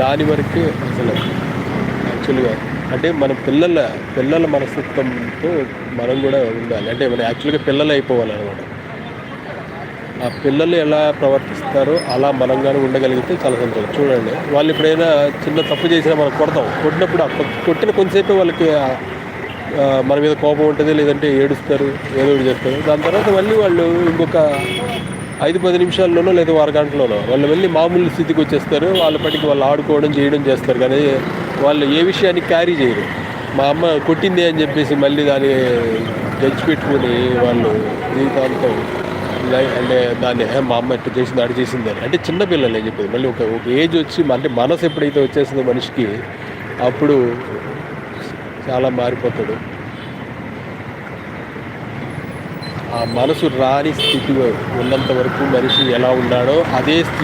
దాని వరకే అసలు యాక్చువల్గా అంటే మన పిల్లల మనస్తత్వంతో మనం కూడా ఉండాలి. అంటే మనం యాక్చువల్గా పిల్లలు అయిపోవాలన్నమాట. ఆ పిల్లలు ఎలా ప్రవర్తిస్తారో అలా మనం గాని ఉండగలిగితే చాలా సంతోషం. చూడండి, వాళ్ళు ఎప్పుడైనా చిన్న తప్పు చేసినా మనం కొడతాం. కొట్టినప్పుడు ఆ కొట్టిన కొంతసేపే వాళ్ళకి మన మీద కోపం ఉంటుంది, లేదంటే ఏడుస్తారు, ఏదో ఒకటి చేస్తారు. దాని తర్వాత మళ్ళీ వాళ్ళు ఇంకొక 5-10 నిమిషాల్లోనో లేదా అరగంటలోనో వాళ్ళు మళ్ళీ మామూలు స్థితికి వచ్చేస్తారు. వాళ్ళ పాటికి వాళ్ళు ఆడుకోవడం చేయడం చేస్తారు, కానీ వాళ్ళు ఏ విషయాన్ని క్యారీ చేయరు. మా అమ్మ కొట్టింది అని చెప్పేసి మళ్ళీ దాన్ని తెచ్చిపెట్టుకుని వాళ్ళు జీవితాంతం అంటే దాన్ని మా అమ్మ ఎట్లా చేసింది అటు చేసింది అని అంటే చిన్నపిల్లలు అని చెప్పేది. మళ్ళీ ఒక ఒక ఏజ్ వచ్చి అంటే మనసు ఎప్పుడైతే వచ్చేసిందో మనిషికి, అప్పుడు చాలా మారిపోతాడు. ఆ మనసు రాని స్థితిలో ఉన్నంత వరకు మనిషి ఎలా ఉన్నాడో అదే స్థితి